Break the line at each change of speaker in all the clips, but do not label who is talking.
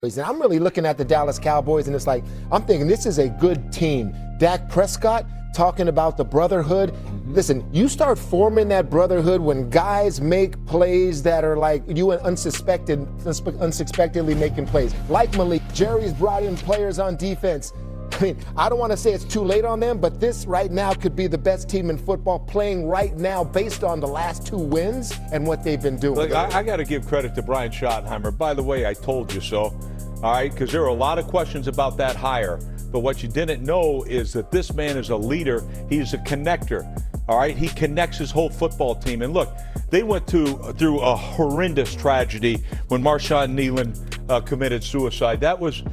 And I'm really looking at the Dallas Cowboys, and it's like, I'm thinking this is a good team. Dak Prescott talking about the brotherhood. Listen, you start forming that brotherhood when guys make plays that are like you and unsuspectedly making plays. Like Malik, Jerry's brought in players on defense. I mean, I don't want to say it's too late on them, but this right now could be the best team in football playing right now based on the last 2 wins and what they've been doing.
Look, I got to give credit to Brian Schottenheimer. By the way, I told you so, all right, because there were a lot of questions about that hire. But what you didn't know is that this man is a leader. He's a connector, all right? He connects his whole football team. And look, they went through a horrendous tragedy when Marshawn Kneeland committed suicide. That was...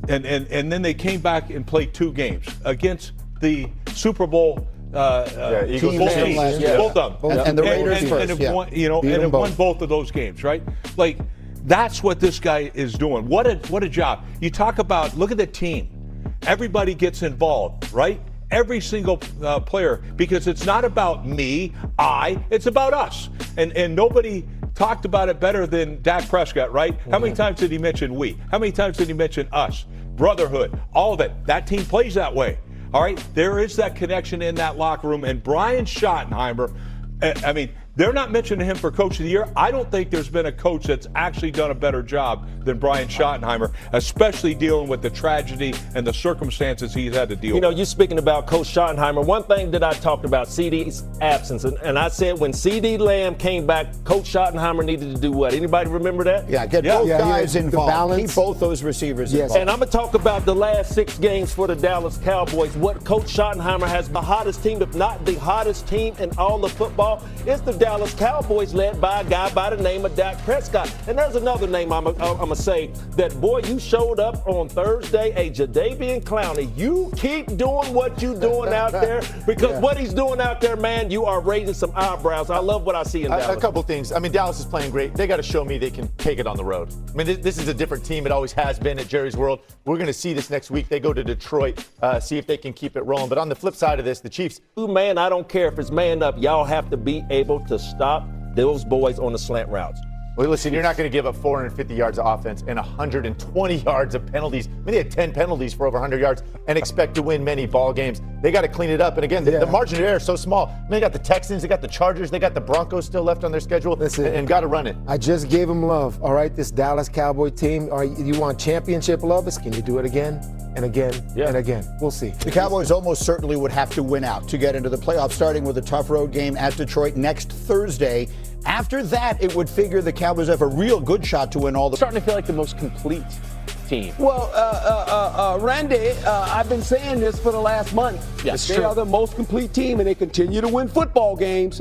And then they came back and played 2 games against the Super Bowl
Eagles
team. Both of them.
And the Raiders first.
And it won both of those games, right? Like, that's what this guy is doing. What a job. You talk about, look at the team. Everybody gets involved, right? Every single player, because it's not about me, it's about us. And nobody talked about it better than Dak Prescott, right? How many times did he mention we? How many times did he mention us? Brotherhood, all of it. That team plays that way, all right? There is that connection in that locker room. And Brian Schottenheimer, I mean, they're not mentioning him for Coach of the Year. I don't think there's been a coach that's actually done a better job than Brian Schottenheimer, especially dealing with the tragedy and the circumstances he's had to deal with.
You know, you're speaking about Coach Schottenheimer. One thing that I talked about, CD's absence, and I said when CD Lamb came back, Coach Schottenheimer needed to do what? Anybody remember that?
Yeah, get both guys involved. Keep both those receivers involved.
And I'm going to talk about the last 6 games for the Dallas Cowboys. What Coach Schottenheimer has the hottest team, if not the hottest team in all of football, is the Dallas Cowboys, led by a guy by the name of Dak Prescott. And there's another name I'm going to say that, boy, you showed up on Thursday, Jadeveon Clowney. You keep doing what you're doing out there, because what he's doing out there, man, you are raising some eyebrows. I love what I see in Dallas.
A couple things. I mean, Dallas is playing great. They got to show me they can take it on the road. I mean, this is a different team. It always has been at Jerry's World. We're going to see this next week. They go to Detroit, see if they can keep it rolling. But on the flip side of this, the Chiefs.
Man, I don't care if it's man up. Y'all have to be able to stop those boys on the slant routes.
Well, listen, you're not going to give up 450 yards of offense and 120 yards of penalties. I mean, they had 10 penalties for over 100 yards and expect to win many ball games. They got to clean it up. And again, the margin of error is so small. I mean, they got the Texans, they got the Chargers, they got the Broncos still left on their schedule, and got to run it.
I just gave them love, all right, this Dallas Cowboy team. All right, you want championship love? Can you do it again? And again, and again. We'll see.
The Cowboys almost certainly would have to win out to get into the playoffs, starting with a tough road game at Detroit next Thursday. After that, it would figure the Cowboys have a real good shot to win all the...
Starting to feel like the most complete team.
Well, Randy, I've been saying this for the last month.
Yes,
they are the most complete team, and they continue to win football games.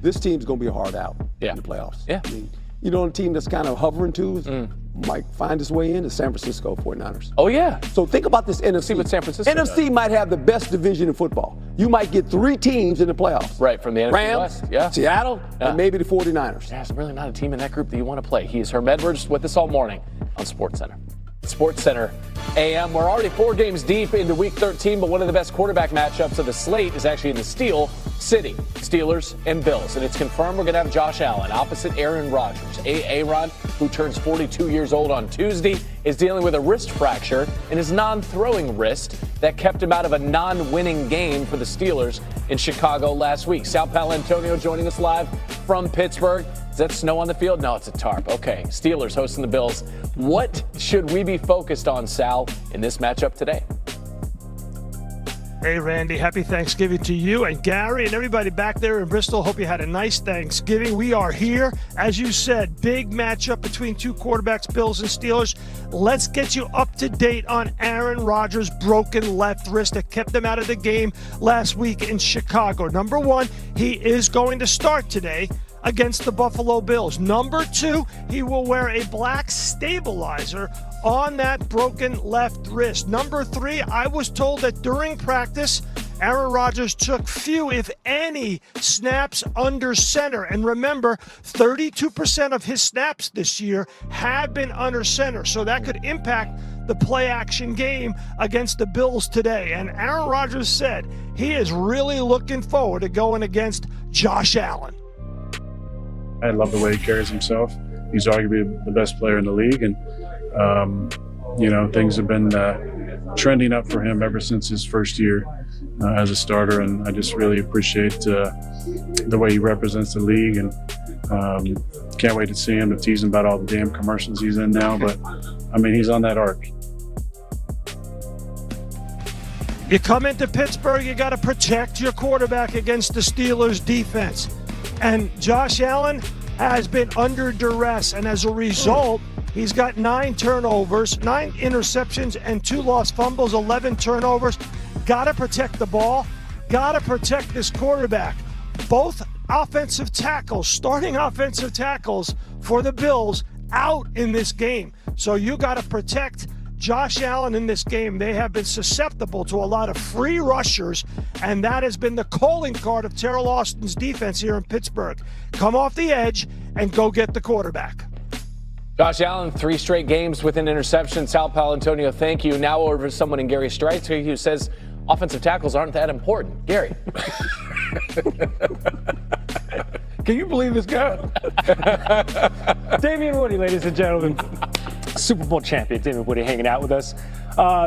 This team's going to be hard out in the playoffs.
Yeah.
I mean, you know, a team that's kind of hovering to might find its way into San Francisco 49ers.
Oh, yeah.
So think about this NFC.
See what San Francisco
NFC
does.
might have the best division in football. You might get 3 teams in the playoffs.
Right, from the NFC
Rams,
West.
Seattle, and maybe the 49ers.
There's really not a team in that group that you want to play. He is Herm Edwards with us all morning on SportsCenter. SportsCenter AM. We're already 4 games deep into Week 13, but one of the best quarterback matchups of the slate is actually in the Steel City, Steelers and Bills. And it's confirmed we're going to have Josh Allen opposite Aaron Rodgers. Aaron, who turns 42 years old on Tuesday, is dealing with a wrist fracture in his non-throwing wrist that kept him out of a non-winning game for the Steelers in Chicago last week. Sal Paolantonio joining us live from Pittsburgh. Is that snow on the field? No, it's a tarp. Okay, Steelers hosting the Bills. What should we be focused on, Sal, in this matchup today?
Hey, Randy, happy Thanksgiving to you and Gary and everybody back there in Bristol. Hope you had a nice Thanksgiving. We are here. As you said, big matchup between 2 quarterbacks, Bills and Steelers. Let's get you up to date on Aaron Rodgers' broken left wrist that kept him out of the game last week in Chicago. Number 1, he is going to start today against the Buffalo Bills. Number 2, he will wear a black stabilizer on that broken left wrist. Number 3, I was told that during practice, Aaron Rodgers took few, if any, snaps under center. And remember, 32% of his snaps this year have been under center. So that could impact the play-action game against the Bills today. And Aaron Rodgers said he is really looking forward to going against Josh Allen.
I love the way he carries himself. He's arguably the best player in the league, and Things have been trending up for him ever since his first year as a starter, and I just really appreciate the way he represents the league, and can't wait to see him, to tease him about all the damn commercials he's in now. But I mean, he's on that arc.
You come into Pittsburgh, you got to protect your quarterback against the Steelers' defense. And Josh Allen has been under duress, and as a result, he's got 9 turnovers, 9 interceptions, and 2 lost fumbles, 11 turnovers. Got to protect the ball. Got to protect this quarterback. Both offensive tackles, starting offensive tackles for the Bills, out in this game. So you got to protect Josh Allen in this game. They have been susceptible to a lot of free rushers, and that has been the calling card of Terrell Austin's defense here in Pittsburgh. Come off the edge and go get the quarterback.
Josh Allen, 3 straight games with an interception. Sal Paolantonio, thank you. Now over to someone in Gary Streitzer who says offensive tackles aren't that important. Gary.
Can you believe this guy? Damian Woody, ladies and gentlemen. Super Bowl champion Damian Woody hanging out with us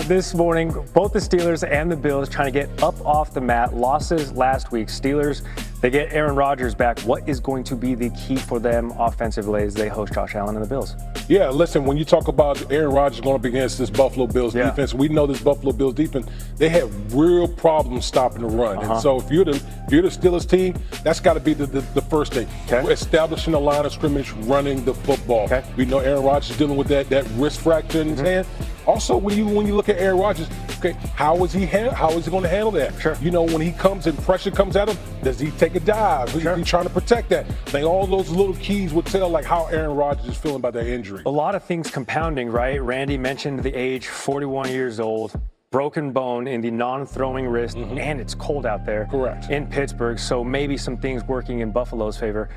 this morning. Both the Steelers and the Bills trying to get up off the mat. Losses last week. Steelers, they get Aaron Rodgers back. What is going to be the key for them offensively as they host Josh Allen and the Bills?
Yeah, listen, when you talk about Aaron Rodgers going up against this Buffalo Bills defense, we know this Buffalo Bills defense, they have real problems stopping the run. And so if you're the Steelers team, that's got to be the first thing. Establishing a line of scrimmage, running the football. We know Aaron Rodgers is dealing with that wrist fracture in his hand. Also, when you look at Aaron Rodgers, how is he going to handle that?
Sure.
When he comes and pressure comes at him, does he take a dive? Is he trying to protect that? I think all those little keys would tell how Aaron Rodgers is feeling about that injury.
A lot of things compounding, right? Randy mentioned the age, 41 years old, broken bone in the non-throwing wrist, and it's cold out there.
Correct.
In Pittsburgh, so maybe some things working in Buffalo's favor.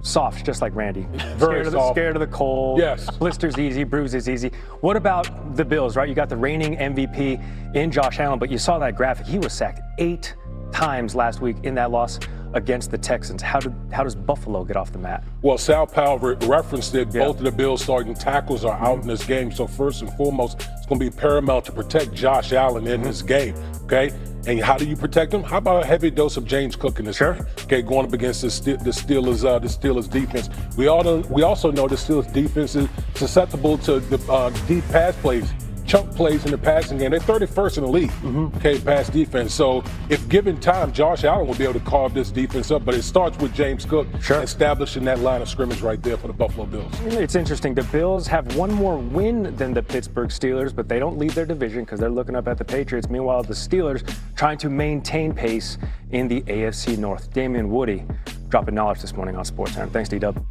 Soft, just like Randy.
Very soft.
Scared of the cold.
Yes.
Blisters easy, bruises easy. What about the Bills, right? You got the reigning MVP in Josh Allen, but you saw that graphic. He was sacked 8 times last week in that loss against the Texans. How does Buffalo get off the mat?
Well, Sal Powell referenced that both of the Bills starting tackles are out in this game. So first and foremost, it's going to be paramount to protect Josh Allen in this game. Okay. And how do you protect him? How about a heavy dose of James Cook in this game? Okay, going up against the Steelers defense. We also know the Steelers defense is susceptible to the deep pass plays, chunk plays in the passing game. They're 31st in the league, okay, pass defense. So if given time, Josh Allen will be able to carve this defense up. But it starts with James Cook establishing that line of scrimmage right there for the Buffalo Bills.
It's interesting. The Bills have one more win than the Pittsburgh Steelers, but they don't lead their division because they're looking up at the Patriots. Meanwhile, the Steelers trying to maintain pace in the AFC North. Damian Woody dropping knowledge this morning on SportsCenter. Thanks, D-Dub.